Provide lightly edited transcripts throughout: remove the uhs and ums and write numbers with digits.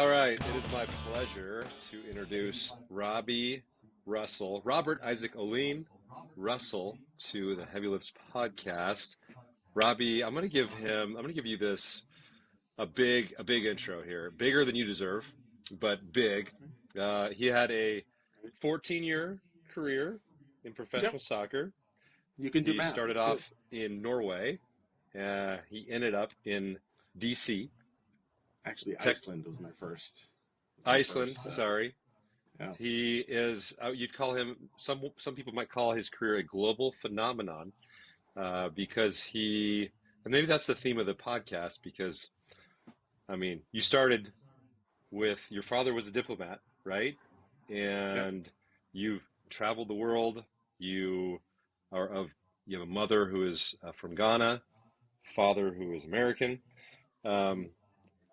All right, it is my pleasure to introduce Robbie Russell, Robert Isaac Oline Russell, to the Heavy Lifts podcast. Robbie, I'm going to give you this a big intro here, bigger than you deserve, but big. He had a 14-year career in Yep, professional soccer. you can do He math. started That's good. off in Norway. He ended up in DC, Actually, Tech, Iceland was my first. Was my Iceland. first. Sorry. Yeah. He is, you'd call him, some people might call his career a global phenomenon, because and maybe that's the theme of the podcast, because, I mean, you started with, your father was a diplomat, right? Yep. And you've traveled the world. You are of, you have a mother who is from Ghana, father who is American. Um,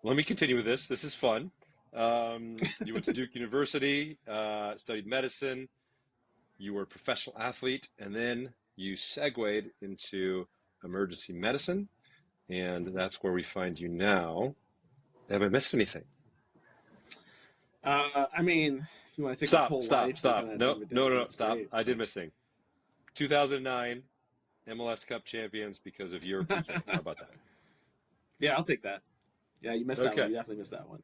Let me continue with this. This is fun. You went to Duke University, studied medicine. You were a professional athlete, and then you segued into emergency medicine, and that's where we find you now. Have I missed anything? I mean, if you want to take my Stop, whole stop, life and stop. kind of No, name it no, down, no, no, that's stop. great. I did But miss thing. 2009 MLS Cup champions because of your PK. How about that? yeah, I'll take that. Yeah, you missed that one. Okay. You definitely missed that one.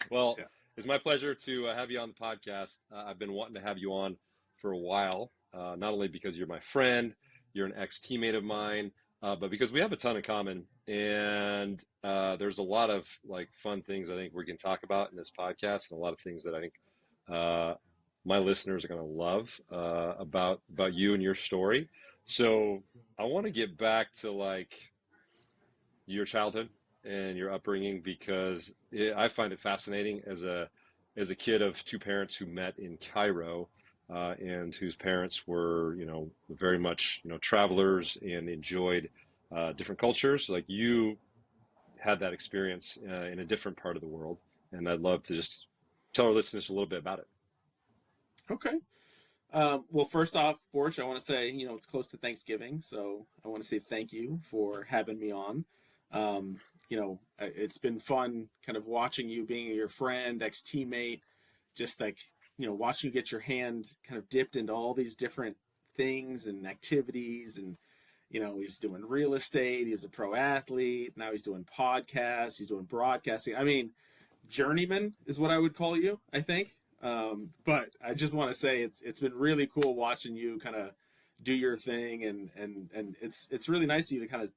Well, Yeah. it's my pleasure to have you on the podcast. I've been wanting to have you on for a while, not only because you're my friend, you're an ex-teammate of mine, but because we have a ton in common. And there's a lot of like fun things I think we can talk about in this podcast, and a lot of things that I think uh, my listeners are going to love about you and your story. So I want to get back to like your childhood and your upbringing, because I find it fascinating as a kid of two parents who met in Cairo, and whose parents were, very much, travelers and enjoyed different cultures. Like you had that experience in a different part of the world, and I'd love to just tell our listeners a little bit about it. Okay. Well, first off, Borch, I want to say, it's close to Thanksgiving, so I want to say thank you for having me on. It's been fun kind of watching you, being your friend, ex-teammate, just like, watching you get your hand kind of dipped into all these different things and activities. And, he's doing real estate, he was a pro athlete, now he's doing podcasts, he's doing broadcasting. I mean, journeyman is what I would call you, I think. But I just want to say it's been really cool watching you kind of do your thing, and it's really nice of you to kind of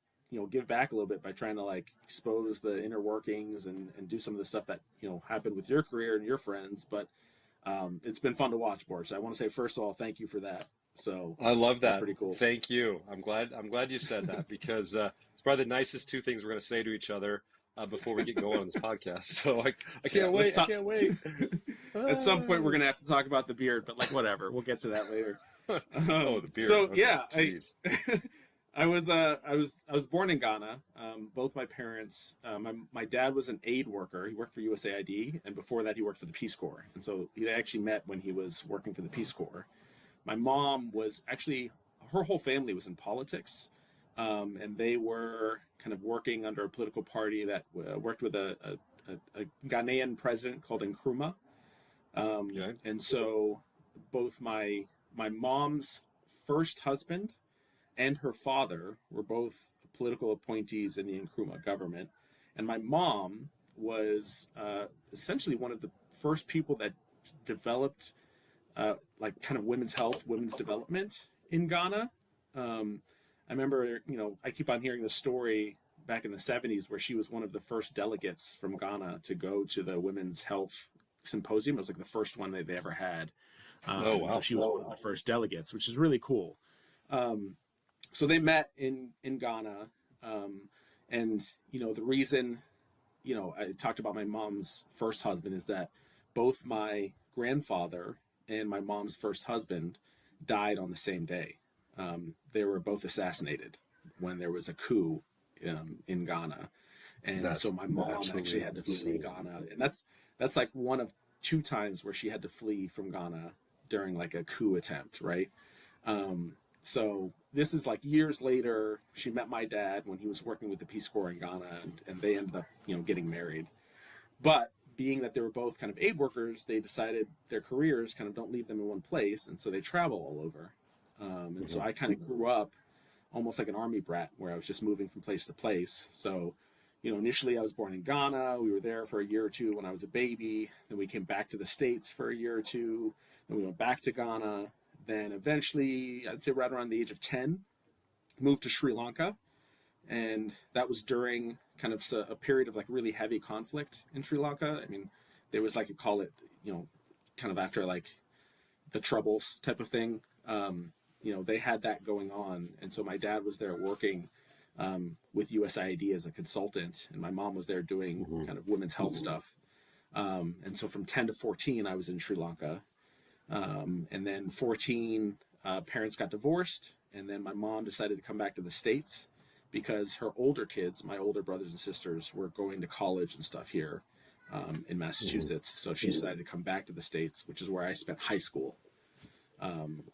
give back a little bit by trying to like expose the inner workings and do some of the stuff that happened with your career and your friends. But it's been fun to watch, Boris. I want to say first of all, thank you for that. So I love that's that. pretty cool. Thank you. I'm glad you said that, because it's probably the nicest two things we're going to say to each other before we get going on this podcast. So I Yeah, can't let's wait. I talk. can't wait. At some point, we're Ah. gonna have to talk about the beard, but like whatever, we'll get to that later. Oh, the beard. So Okay. yeah, I Jeez. I was born in Ghana. Both my parents, my dad was an aid worker. He worked for USAID, and before that, he worked for the Peace Corps. And so he actually met when he was working for the Peace Corps. My mom was actually, her whole family was in politics, and they were kind of working under a political party that worked with a Ghanaian president called Nkrumah. Okay. And so both my mom's first husband and her father were both political appointees in the Nkrumah government. And my mom was essentially one of the first people that developed like kind of women's health, women's development in Ghana. I remember, I keep on hearing the story back in the 70s where she was one of the first delegates from Ghana to go to the women's health symposium. It was like the first one that they ever had. Oh, And so wow. she was one of the first delegates, which is really cool. So they met in Ghana. And, the reason, I talked about my mom's first husband is that both my grandfather and my mom's first husband died on the same day. They were both assassinated when there was a coup in Ghana, and so That's my mom actually absolutely had to flee insane. Ghana, and that's like one of two times where she had to flee from Ghana during like a coup attempt, right? So this is like years later. She met my dad when he was working with the Peace Corps in Ghana, and they ended up, getting married. But being that they were both kind of aid workers, they decided their careers kind of don't leave them in one place, and so they travel all over. And so Hmm. I kind of grew up almost like an army brat, where I was just moving from place to place. So, initially I was born in Ghana. We were there for a year or two when I was a baby. Then we came back to the States for a year or two. Then we went back to Ghana. Then eventually, I'd say right around the age of 10, moved to Sri Lanka. And that was during kind of a period of like really heavy conflict in Sri Lanka. I mean, there was like, you call it, kind of after like the troubles type of thing. They had that going on. And so my dad was there working with USAID as a consultant, and my mom was there doing Hmm. kind of women's health stuff. And so from 10 to 14, I was in Sri Lanka. And then 14, parents got divorced. And then my mom decided to come back to the States because her older kids, my older brothers and sisters, were going to college and stuff here in Hmm. Massachusetts. So she decided to come back to the States, which is where I spent high school.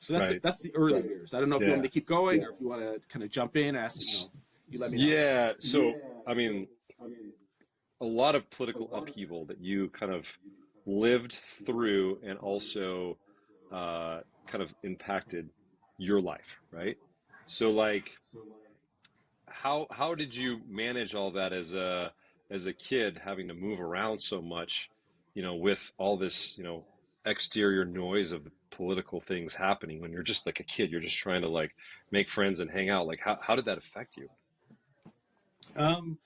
So Right. that's the early years. I don't know if you want Yeah. me to keep going or if you want to kind of jump in, ask, you let me know. Yeah. So, I mean, a lot of political upheaval that you kind of lived through and also kind of impacted your life, right? So, like, how did you manage all that as a kid, having to move around so much, with all this, exterior noise of the political things happening when you're just like a kid, you're just trying to like make friends and hang out. Like, how did that affect you? Um,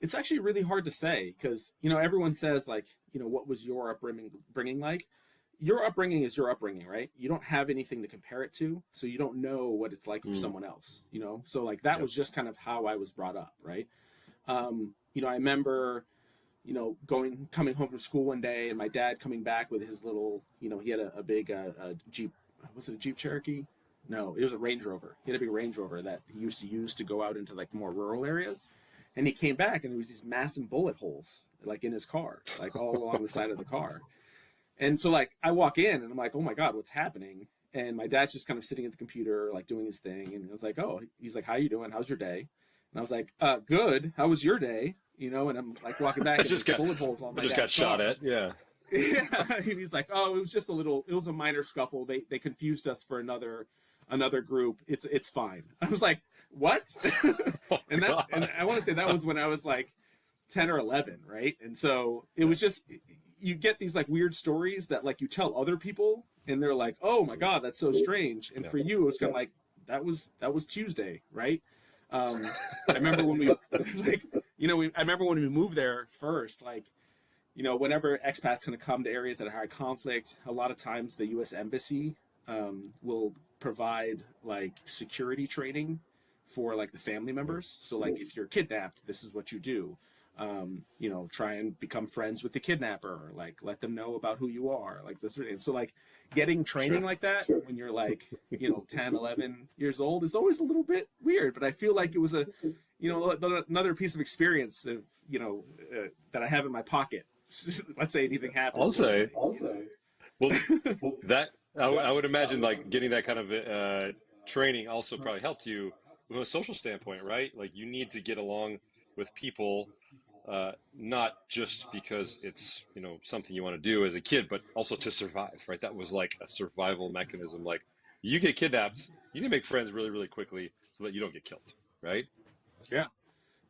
it's actually really hard to say because everyone says like what was your upbringing like. Your upbringing is your upbringing, right? You don't have anything to compare it to, so you don't know what it's like for Mm, someone else. So like that yep. was just kind of how I was brought up, right? I remember coming home from school one day and my dad coming back with his little, he had a big Jeep. Was it a Jeep Cherokee? No, it was a Range Rover. He had a big Range Rover that he used to use to go out into like more rural areas. And he came back and there was these massive bullet holes like in his car, like all along the side of the car. And so like I walk in and I'm like, oh my God, what's happening? And my dad's just kind of sitting at the computer, like doing his thing. And I was like, oh, he's like, how you doing? How's your day? And I was like, good. How was your day? And I'm like walking I back and just there's got bullet holes on I my just got dad's shot car. at. Yeah. Yeah. And he's like, oh, it was a minor scuffle. They confused us for another group. It's fine. I was like, what? Oh And God. I want to say that was when I was like 10 or 11, right? And so it was just, you get these like weird stories that like you tell other people and they're like, oh my Mhm. God, that's so strange. And Yeah. for you, it was kind of like, that was Tuesday, right? I remember when we like, I remember when we moved there first, like, whenever expats kind of come to areas that are high conflict, a lot of times the U.S. Embassy will provide like security training for like the family Mhm. members. So like if you're kidnapped, this is what you do. Try and become friends with the kidnapper. Like let them know about who you are. Like this. So like getting training Sure. like that when you're like 10, 11 years old is always a little bit weird. But I feel like it was another piece of experience of that I have in my pocket. Let's say anything I'll happens one say. day. Well, that I would imagine like getting that kind of training also probably helped you from a social standpoint, right? Like you need to get along with people, not just because it's something you want to do as a kid, but also to survive, right? That was like a survival mechanism. Like you get kidnapped, you need to make friends really, really quickly so that you don't get killed, right? Yeah.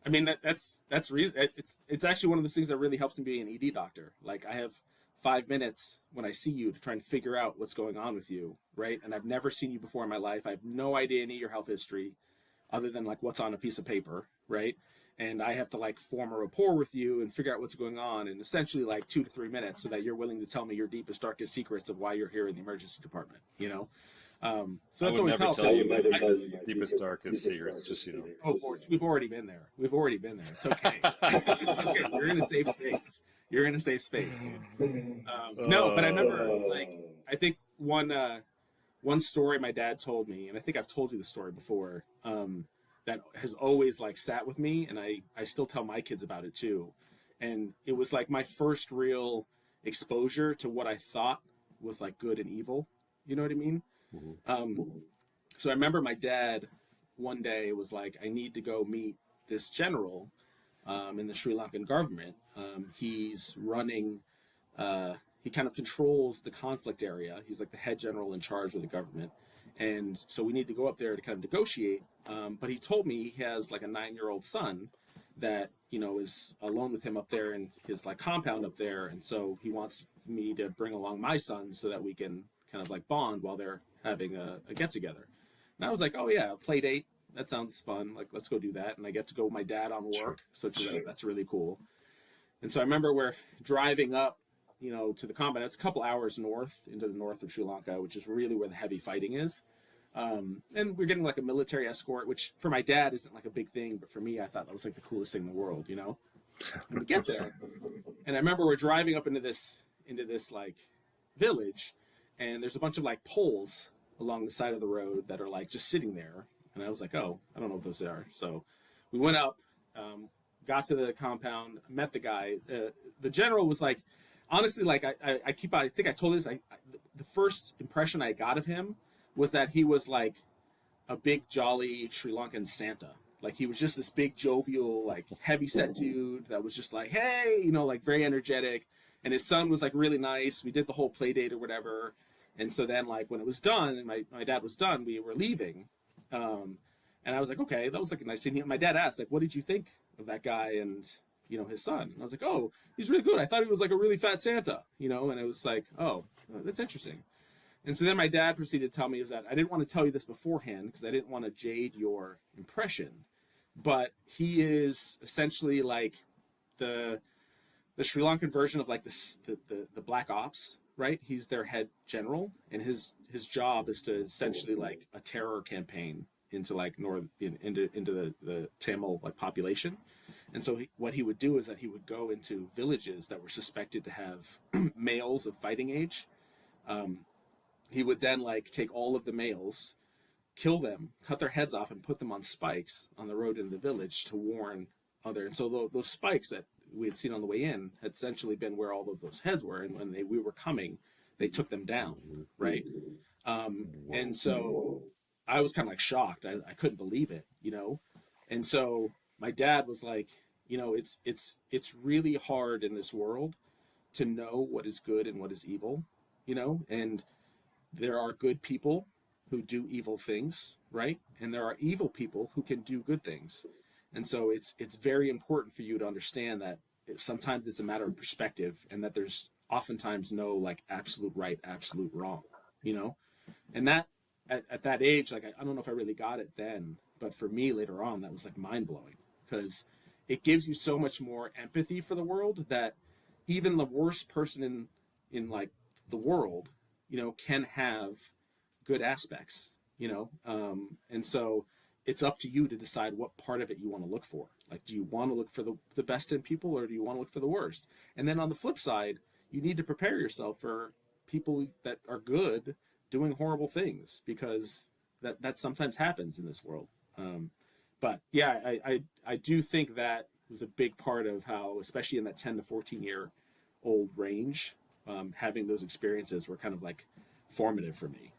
I mean that's reason. It's actually one of those things that really helps me be an ED doctor. Like I have 5 minutes when I see you to try and figure out what's going on with you, right? And I've never seen you before in my life. I have no idea any of your health history, other than like what's on a piece of paper, right? And I have to like form a rapport with you and figure out what's going on in essentially like 2 to 3 minutes, so that you're willing to tell me your deepest, darkest secrets of why you're here in the emergency department. So I that's would always never helped. tell you my deepest, darkest secrets, just Oh, Borch, we've already been there. We've already been there. It's okay. It's okay. You're in a safe space. You're in a safe space, dude. No, but I remember, like, I think one story my dad told me, and I think I've told you the story before, that has always like sat with me, and I still tell my kids about it too. And it was like my first real exposure to what I thought was like good and evil. You know what I mean? Mhm. Um, so I remember my dad one day was like, I need to go meet this general. in the Sri Lankan government. He's running. He kind of controls the conflict area. He's like the head general in charge of the government, and so we need to go up there to kind of negotiate. But he told me he has like a 9-year-old son that is alone with him up there in his like compound up there, and so he wants me to bring along my son so that we can kind of like bond while they're having a get together. And I was like, oh yeah, play date. That sounds fun. Like, let's go do that. And I get to go with my dad on Sure. work, so that's really cool. And so I remember we're driving up, to the combat. It's a couple hours north into the north of Sri Lanka, which is really where the heavy fighting is. And we're getting like a military escort, which for my dad isn't like a big thing, but for me, I thought that was like the coolest thing in the world. And we get there, and I remember we're driving up into this like village, and there's a bunch of like poles along the side of the road that are like just sitting there. And I was like, oh, I don't know what those are. So we went up, got to the compound, met the guy. The general was like, honestly, like I think I told this. The first impression I got of him was that he was like a big jolly Sri Lankan Santa. Like he was just this big jovial, like heavy set dude that was just like, hey, like very energetic. And his son was like really nice. We did the whole play date or whatever. And so then like when it was done and my dad was done, we were leaving. And I was like, okay, that was like a nice thing. My dad asked, like, what did you think of that guy and, his son? And I was like, oh, he's really good. I thought he was like a really fat Santa, and it was like, oh, that's interesting. And so then my dad proceeded to tell me is that I didn't want to tell you this beforehand because I didn't want to jade your impression, but he is essentially like the Sri Lankan version of like the Black Ops, right? He's their head general, and his job is to essentially like a terror campaign into like into the Tamil like population. And so what he would do is that he would go into villages that were suspected to have males of fighting age. He would then like take all of the males, kill them, cut their heads off, and put them on spikes on the road in the village to warn other. And so those spikes that we had seen on the way in had essentially been where all of those heads were. And when we were coming, they took them down, right? And so I was kind of like shocked. I couldn't believe it. And so my dad was like, it's really hard in this world to know what is good and what is evil, and there are good people who do evil things, right? And there are evil people who can do good things. And so it's very important for you to understand that sometimes it's a matter of perspective, and that there's oftentimes no like absolute right, absolute wrong, and that at that age, like I don't know if I really got it then, but for me later on, that was like mind blowing because it gives you so much more empathy for the world that even the worst person in like the world, can have good aspects, and so it's up to you to decide what part of it you want to look for. Like, do you want to look for the best in people, or do you want to look for the worst? And then on the flip side, you need to prepare yourself for people that are good doing horrible things, because that sometimes happens in this world. But yeah, I do think that was a big part of how, especially in that 10 to 14 year old range, having those experiences were kind of like formative for me.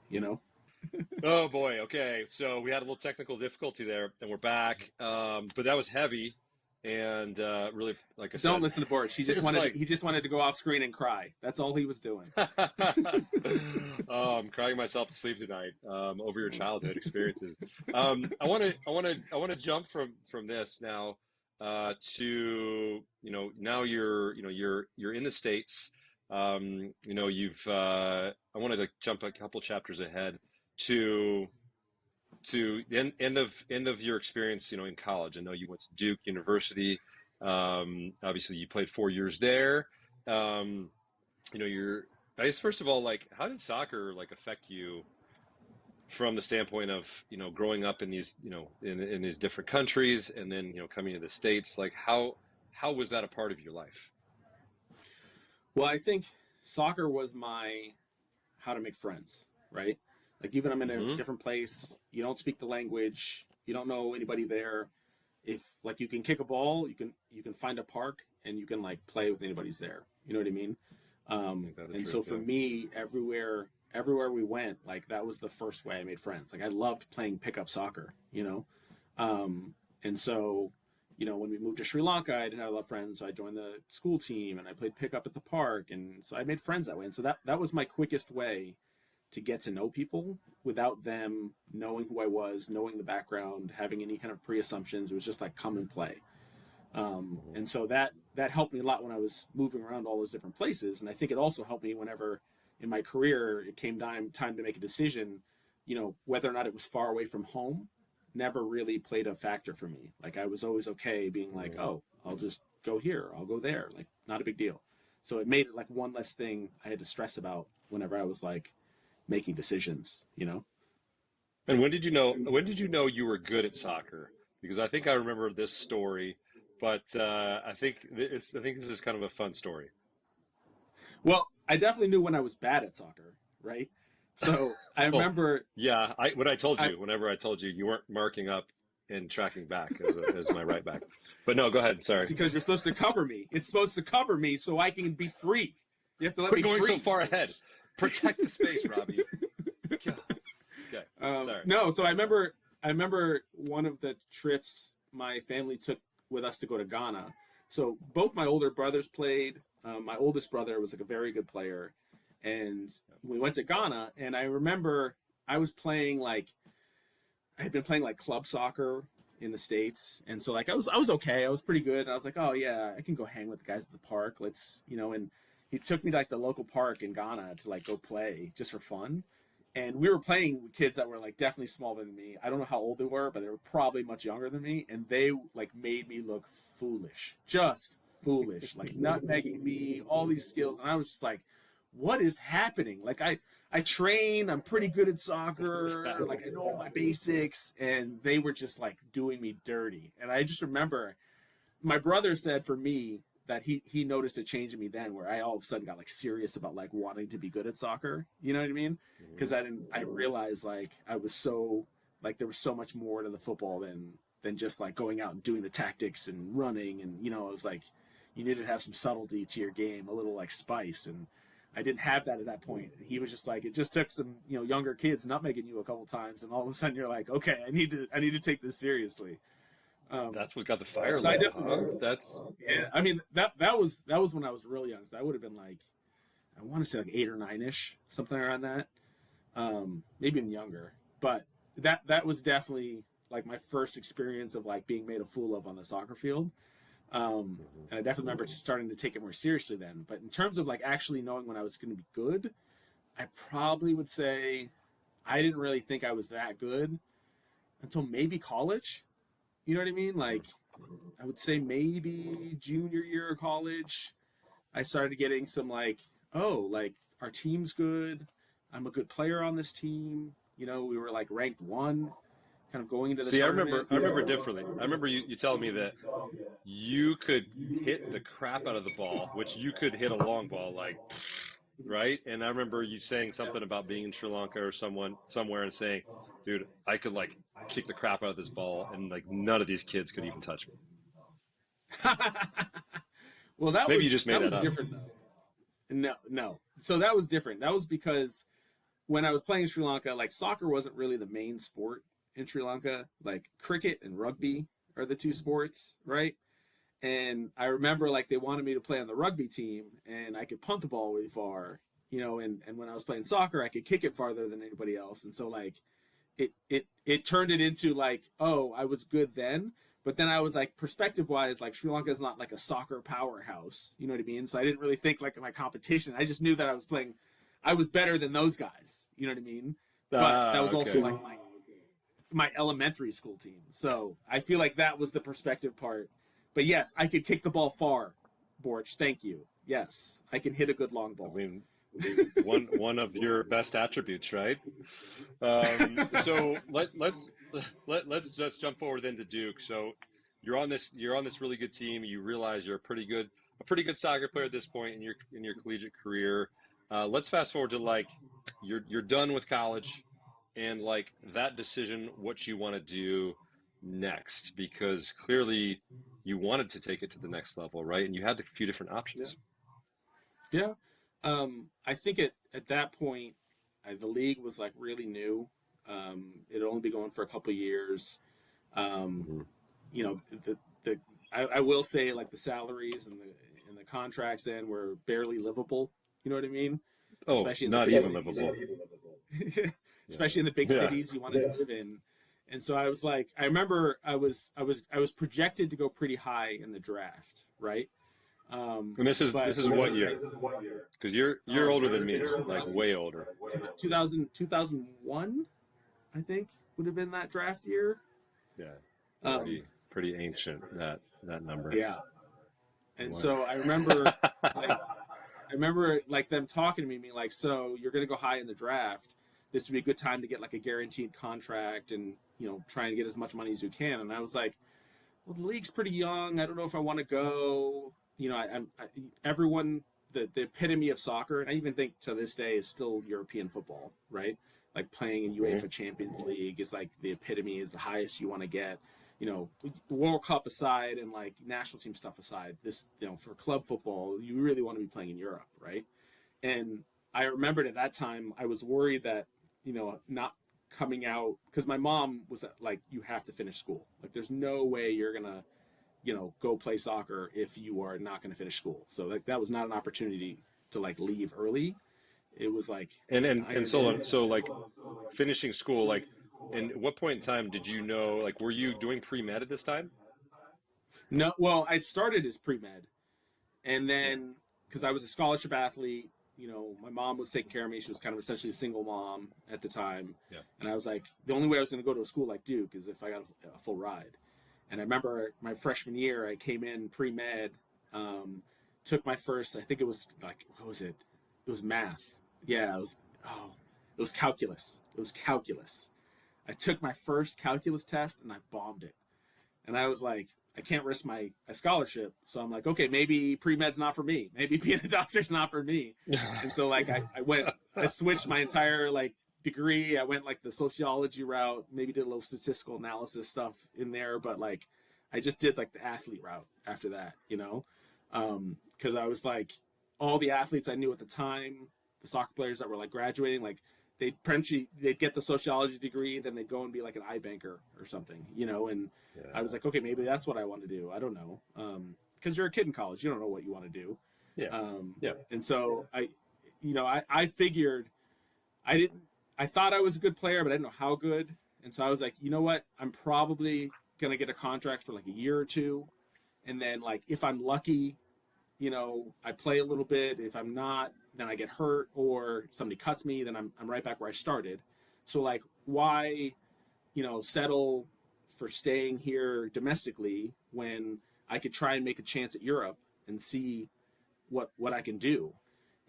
Oh boy. Okay. So we had a little technical difficulty there, and we're back. But that was heavy, and really, like I Don't said, listen to Borch. He just wanted to go off screen and cry. That's all he was doing. Oh, I'm crying myself to sleep tonight over your childhood experiences. I want to jump from this now to now you're in the States. You've I wanted to jump a couple chapters ahead to the end of your experience, in college. I know you went to Duke University. Obviously, you played 4 years there. Um, I guess first of all, like, how did soccer like affect you from the standpoint of growing up in these in these different countries, and then coming to the States? Like, how was that a part of your life? Well, I think soccer was my how to make friends, right? Like, even I'm in a Hmm. different place, you don't speak the language, you don't know anybody there. If like you can kick a ball, you can find a park and you can like play with anybody's there. You know what I mean? I think that's the And truth. so for Yeah. me, everywhere we went, like that was the first way I made friends. Like I loved playing pickup soccer, and so when we moved to Sri Lanka, I didn't have a lot of friends, so I joined the school team and I played pickup at the park, and so I made friends that way. And so that was my quickest way to get to know people without them knowing who I was, knowing the background, having any kind of pre-assumptions. It was just like come and play. Mhm. And so that helped me a lot when I was moving around all those different places. And I think it also helped me whenever in my career it came time to make a decision, whether or not it was far away from home never really played a factor for me. Like I was always okay being like, Mhm. oh, I'll just go here, I'll go there, like not a big deal. So it made it like one less thing I had to stress about whenever I was like making decisions. And when did you know you were good at soccer? Because I think I remember this story, but I think this is kind of a fun story. Well, I definitely knew when I was bad at soccer, right? So I Well, remember yeah, I whenever I told you you weren't marking up and tracking back as my right back. But no, go ahead. it's Sorry. because you're supposed to cover me. It's supposed to cover me so I can be free. You have to let Quit me going so free. far ahead. Protect the space, Robbie. God. Okay. Sorry. No, so I remember one of the trips my family took with us to go to Ghana. So both my older brothers played. My oldest brother was like a very good player, and we went to Ghana. And I remember I was playing like I had been playing like club soccer in the States, and so like I was okay. I was pretty good. And I was like, oh yeah, I can go hang with the guys at the park. And he took me to like the local park in Ghana to like go play just for fun. And we were playing with kids that were like definitely smaller than me. I don't know how old they were, but they were probably much younger than me, and they like made me look foolish, just foolish, like nutmegging me, all these skills, and I was just like, what is happening? Like I train, I'm pretty good at What is soccer, like I happening? know all my basics, and they were just like doing me dirty. And I just remember my brother said for me that he noticed a change in me then where I all of a sudden got like serious about like wanting to be good at soccer. You know what I mean? Because Mhm. I realized like I was so like there was so much more to the football than just like going out and doing the tactics and running. And it was like you needed to have some subtlety to your game, a little like spice. And I didn't have that at that point. He was just like, it just took some younger kids nutmegging you a couple times, and all of a sudden you're like, okay, I need to take this seriously. Um, That's what got the fire so I lit, definitely, huh? That's yeah. I mean that was when I was real young. So I would have been like, I want to say like 8 or 9ish, something around that. Maybe even younger. But that was definitely like my first experience of like being made a fool of on the soccer field. Mhm. And I definitely remember starting to take it more seriously then. But in terms of like actually knowing when I was going to be good, I probably would say I didn't really think I was that good until maybe college. You know what I mean? Like I would say maybe junior year of college, I started getting some like, oh, like our team's good. I'm a good player on this team. We were like ranked one, kind of going into the See, I remember tournament. I remember differently. I remember you telling me that you could hit the crap out of the ball, which you could hit a long ball like right? And I remember you saying something about being in Sri Lanka or somewhere and saying, "Dude, I could like kick the crap out of this ball and like none of these kids could even touch me." Well, that Maybe you was just made that that was up. different though. No, no. So that was different. That was because when I was playing in Sri Lanka, like soccer wasn't really the main sport in Sri Lanka. Like cricket and rugby are the two sports, right? And I remember like they wanted me to play on the rugby team, and I could punt the ball really far, and when I was playing soccer, I could kick it farther than anybody else. And so like it turned it into like, oh, I was good then. But then I was like, perspective wise, like Sri Lanka is not like a soccer powerhouse. You know what I mean? So I didn't really think like my competition. I just knew that I was better than those guys. You know what I mean? But that Ah, was also okay. like my elementary school team. So I feel like that was the perspective part. But yes, I could kick the ball far, Borch. Thank you. Yes, I can hit a good long I ball. mean, one of your best attributes, right? So let's just jump forward then to Duke. So you're on this really good team. You realize you're a pretty good soccer player at this point in your collegiate career. Let's fast forward to like you're done with college and like that decision, what you want to do next, because clearly you wanted to take it to the next level, right? And you had a few different Yeah. options. Yeah. I think at that point, the league was like really new. It had only been going for a couple of years. Um, Mhm. you know, the the I will say like the salaries and the contracts then were barely livable. You know what I mean? Oh, Especially in the not big even cities. livable. Yeah. Especially in the big Yeah. cities you want to live in. And so I was like, I remember I was projected to go pretty high in the draft, right? And this But is what year? Because you're older than me, like way older. 2001, I think, would have been that draft year. Yeah. Um, Pretty ancient that number. yeah. And What? so like I remember like them talking to me, being like, "So you're going to go high in the draft. This would be a good time to get like a guaranteed contract and try and get as much money as you can." And I was like, "Well, the league's pretty young. I don't know if I want to go." Everyone the epitome of soccer, and I even think to this day is still European football, right? Like playing in UEFA Champions League is like the epitome, is the highest you want to get. World Cup aside and like national team stuff aside, this for club football, you really want to be playing in Europe, right? And I remembered at that time I was worried that not coming out, because my mom was like, you have to finish school. Like there's no way you're gonna go play soccer if you are not going to finish school. So like that was not an opportunity to like leave early. It was like And so like finishing school, like, and at what point in time did you know, like, were you doing pre-med at this time? no. Well, I started as pre med, and Yeah. then because I was a scholarship athlete, my mom was taking care of me. She was kind of essentially a single mom at the time, Yeah. and I was like, the only way I was going to go to a school like Duke is if I got a full ride. And I remember my freshman year, I came in pre med, took my first. I think it was like, what was it? It was math. Yeah, it was calculus. It was calculus. I took my first calculus test and I bombed it. And I was like, I can't risk my scholarship. So I'm like, okay, maybe pre-med's not for me. Maybe being a doctor's not for me. And so like I switched my entire like degree. I went like the sociology route, maybe did a little statistical analysis stuff in there, but like I just did like the athlete route after that, because I was like, all the athletes I knew at the time, the soccer players that were like graduating, like they'd get the sociology degree, then they'd go and be like an iBanker or something, and I was Yeah. like, okay, maybe that's what I want to do. I don't know, because you're a kid in college, you don't know what you want to do, Yeah. Yeah. and so I figured I didn't. I thought I was a good player, but I didn't know how good, and so I was like, you know what, I'm probably gonna get a contract for like a year or two, and then like if I'm lucky, I play a little bit. If I'm not, then I get hurt or somebody cuts me, then I'm right back where I started. So like, why, settle for staying here domestically when I could try and make a chance at Europe and see what I can do.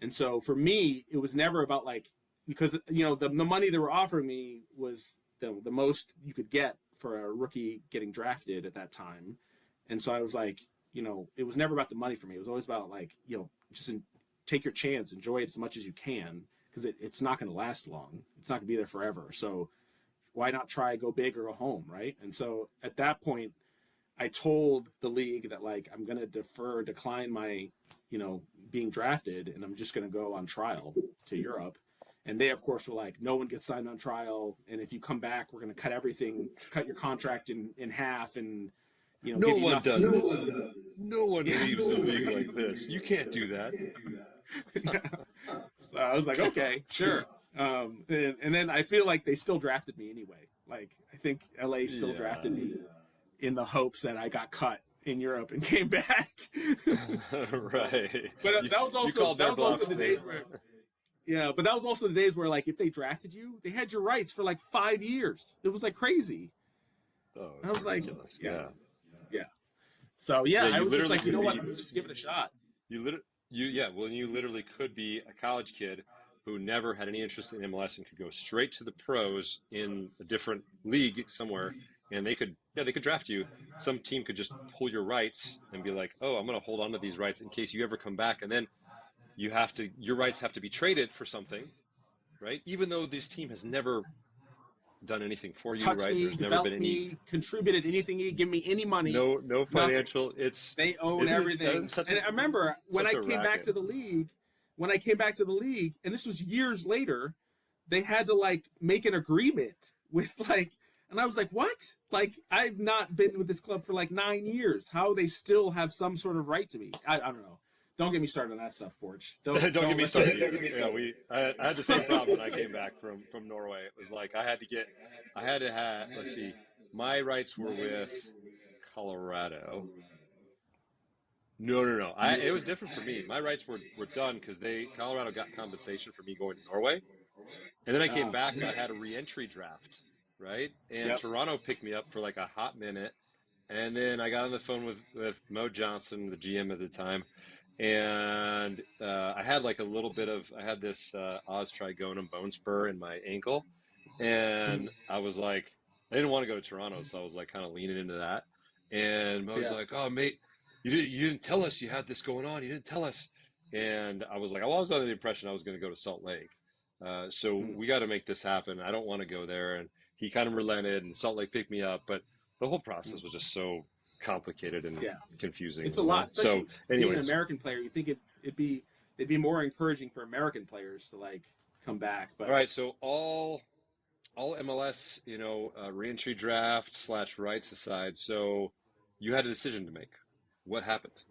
And so for me, it was never about like, because the money they were offering me was the most you could get for a rookie getting drafted at that time. And so I was like, it was never about the money for me. It was always about like, just take your chance, enjoy it as much as you can, because it's not going to last long. It's not going to be there forever. So why not try go big or go home, right? And so at that point, I told the league that like I'm going to decline my, being drafted, and I'm just going to go on trial to Europe. And they, of course, were like, no one gets signed on trial, and if you come back, we're going to cut your contract in half, and No give you one nothing. does this. No one leaves the league like this. You can't do that. So I was like, okay, sure. And then I feel like they still drafted me anyway. Like I think LA still Yeah. drafted me in the hopes that I got cut in Europe and came back. Right. But You, that was you also called their bluff. the days where but that was also the days where like if they drafted you, they had your rights for like 5 years. It was like crazy. Oh, I it's was like, ridiculous. yeah, Yeah. yeah. So yeah, Yeah, I you was just literally like, you could know what, be. let me just give it a shot. You literally could be a college kid who never had any interest in MLS and could go straight to the pros in a different league somewhere, and they could draft you. Some team could just pull your rights and be like, "Oh, I'm going to hold on to these rights in case you ever come back," and then your rights have to be traded for something, right? Even though this team has never done anything for you, Touch right? me, There's never been develop any me, contributed anything, give me any money, no nothing. financial. It's They own isn't it that everything. is such And I remember when such I a came back racket. to the league, and this was years later, they had to like make an agreement with like And I was like, what? Like, I've not been with this club for like 9 years. How they still have some sort of right to me? I don't know. Don't get me started on that stuff, Borch. Don't get Don't me let's started get. either. Yeah, I had the same problem when I came back from Norway. It was like I had to have, let's see, my rights were with Colorado. No, no, no. It was different for me. My rights were done because Colorado got compensation for me going to Norway. And then I came back, I had a reentry draft, right? And Yep. Toronto picked me up for like a hot minute. And then I got on the phone with Mo Johnson, the GM at the time, and I had like a little bit of I had this Oz trigonum bone spur in my ankle, and I was like I didn't want to go to Toronto, so I was like kind of leaning into that. And Mo's Yeah. like, "Oh, mate, you didn't tell us you had this going on. You didn't tell us." And I was like, "Well, I was under the impression I was going to go to Salt Lake, so we got to make this happen. I don't want to go there." And he kind of relented, and Salt Lake picked me up, but the whole process was just so complicated and Yeah. confusing, It's a lot, So, especially being an anyways, American player. You think it'd be more encouraging for American players to like come back, all but right. So all MLS, reentry draft slash rights aside. So you had a decision to make. What happened?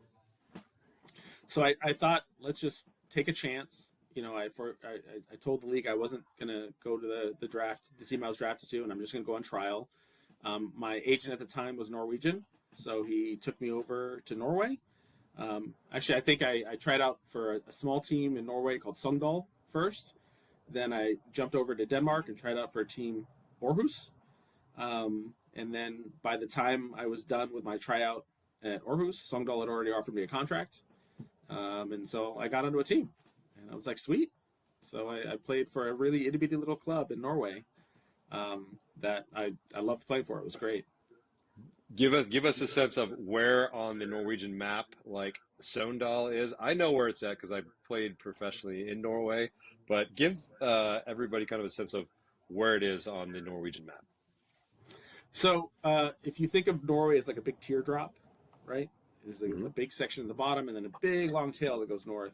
so I thought let's just take a chance. I told the league I wasn't gonna go to the draft, the team I was drafted to, and I'm just gonna go on trial. My agent at the time was Norwegian, so he took me over to Norway. Actually, I think I tried out for a small team in Norway called Sogndal first. Then I jumped over to Denmark and tried out for a team Aarhus. And then by the time I was done with my tryout at Aarhus, Sogndal had already offered me a contract. And so I got onto a team, and I was like, sweet. So I played for a really itty bitty little club in Norway that I loved playing for. It was great. Give us a sense of where on the Norwegian map, like Sogndal is. I know where it's at because I played professionally in Norway, but give everybody kind of a sense of where it is on the Norwegian map. So if you think of Norway as like a big teardrop, right? There's like Hmm. a big section in the bottom and then a big long tail that goes north.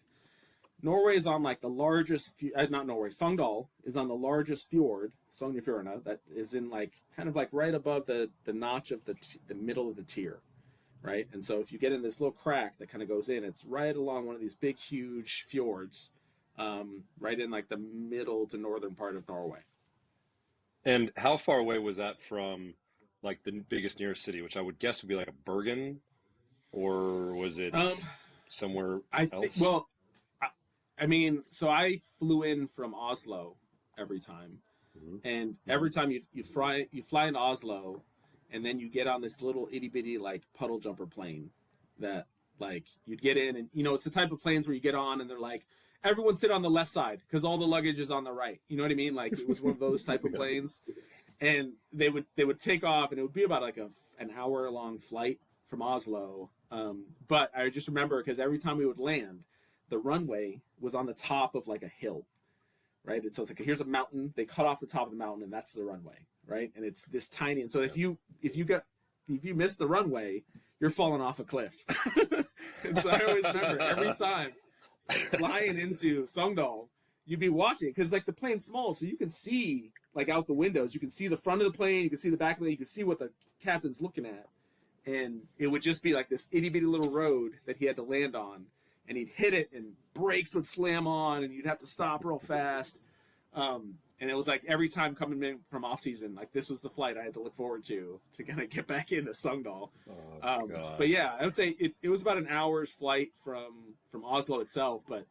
Norway is on like the largest, not Norway, Sogndal is on the largest fjord, Sognefjordene, that is in like kind of like right above the notch of the middle of the tier, right? And so if you get in this little crack that kind of goes in, it's right along one of these big, huge fjords, right in like the middle to northern part of Norway. And how far away was that from like the biggest nearest city, which I would guess would be like a Bergen, or was it Um, somewhere I think, else? well, I, I mean, so I flew in from Oslo every time, Hmm. and every time you fly into Oslo, and then you get on this little itty bitty like puddle jumper plane that like you'd get in, and it's the type of planes where you get on and they're like everyone sit on the left side because all the luggage is on the right. You know what I mean? Like it was one of those type of Yeah. planes, and they would take off, and it would be about like an hour long flight from Oslo. But I just remember because every time we would land, the runway was on the top of like a hill, right? And so it's like here's a mountain. They cut off the top of the mountain, and that's the runway, right? And it's this tiny. And so if you miss the runway, you're falling off a cliff. And so I always remember every time flying into Sogndal, you'd be watching it because like the plane's small, so you can see like out the windows. You can see the front of the plane, you can see the back of the plane, you can see what the captain's looking at, and it would just be like this itty bitty little road that he had to land on, and he'd hit it, and brakes would slam on, and you'd have to stop real fast. And it was like every time coming in from off season, like this was the flight I had to look forward to kind of get back into Sogndal. Oh But God. yeah, I would say it was about an hour's flight from Oslo itself, but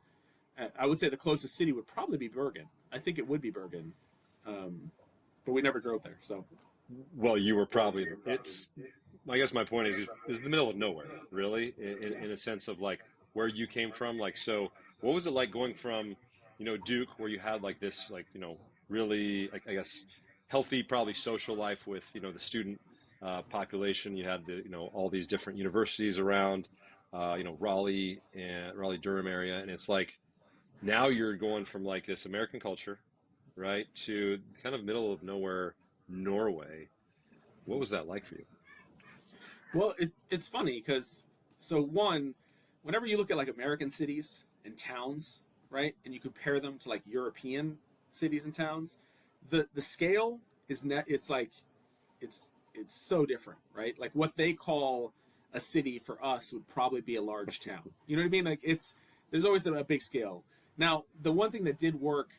I would say the closest city would probably be Bergen. I think it would be Bergen, but we never drove there. So Well, you were probably it's. I guess my point is the middle of nowhere, really, yeah. in a sense of like where you came from. Like, so what was it like going from, Duke, where you had like this, like, really, like, I guess, healthy, probably social life with, the student population. You had all these different universities around, Raleigh and Raleigh Durham area, and it's like now you're going from like this American culture, right, to kind of middle of nowhere Norway. What was that like for you? Well, it's funny because whenever you look at like American cities and towns, right, and you compare them to like European cities and towns, the scale is net. It's like it's so different, right? Like what they call a city for us would probably be a large town. You know what I mean? Like there's always a big scale. Now, the one thing that did work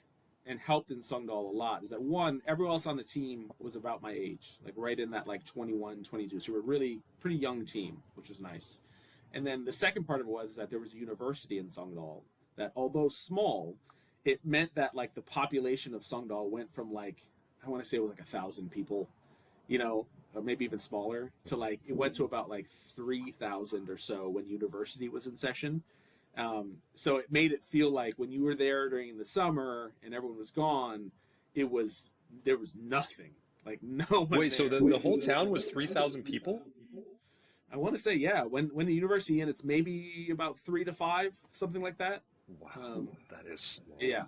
and helped in Songdal a lot is that one, everyone else on the team was about my age, like right in that like 21, 22. So we're really pretty young team, which was nice. And then the second part of it was that there was a university in Songdal that, although small, it meant that like the population of Songdal went from like, I want to say it was like 1,000 people, you know, or maybe even smaller, to like it went to about like 3,000 or so when university was in session. So it made it feel like when you were there during the summer and everyone was gone, there was nothing, like no one. Wait, so there. the whole town was 3,000 people? I want to say, yeah, when the university in, it's maybe about 3 to 5, something like that. Wow, that is small. Yeah.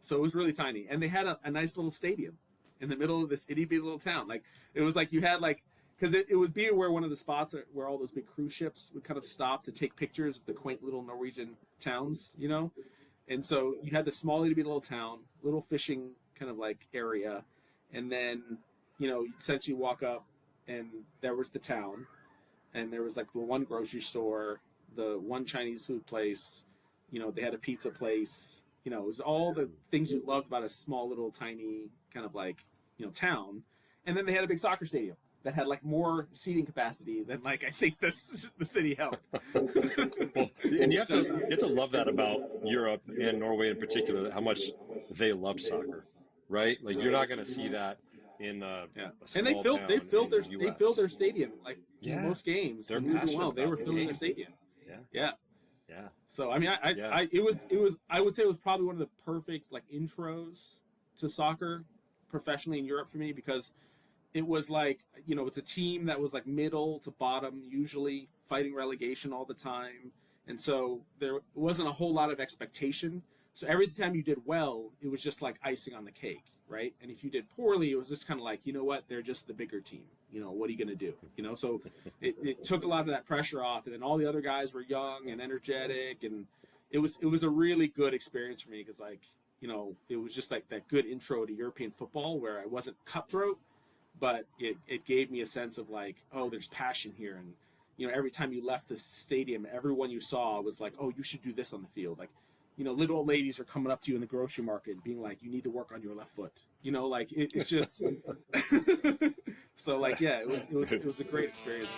So it was really tiny, and they had a nice little stadium in the middle of this itty bitty little town. Like it was like you had like, because it was being where one of the spots where all those big cruise ships would kind of stop to take pictures of the quaint little Norwegian towns, you know. And so you had this small itty bitty little town, little fishing kind of like area, and then you know you essentially walk up, and there was the town, and there was like the one grocery store, the one Chinese food place, you know, they had a pizza place, you know, it was all the things you loved about a small little tiny kind of like, you know, town. And then they had a big soccer stadium that had like more seating capacity than like I think the city held. Well, and you have to love that about Europe and Norway in particular, how much they love soccer, right? Like you're not going to see that in a and small town they filled their in the they US. filled their stadium like most games. They're when we were passionate well, they about were the filling game. their stadium. Yeah. Yeah. So I mean, it was I would say it was probably one of the perfect like intros to soccer professionally in Europe for me, because it was like, you know, it's a team that was like middle to bottom, usually fighting relegation all the time, and so there wasn't a whole lot of expectation. So every time you did well, it was just like icing on the cake, right? And if you did poorly, it was just kind of like, you know what, they're just the bigger team. You know, what are you going to do? You know, so it took a lot of that pressure off, and then all the other guys were young and energetic, and it was a really good experience for me, because like, you know, it was just like that good intro to European football where I wasn't cutthroat, but it gave me a sense of like, oh, there's passion here. And, you know, every time you left the stadium, everyone you saw was like, oh, you should do this on the field. Like, you know, little old ladies are coming up to you in the grocery market being like, you need to work on your left foot. You know, like it's just so like, yeah, it was a great experience.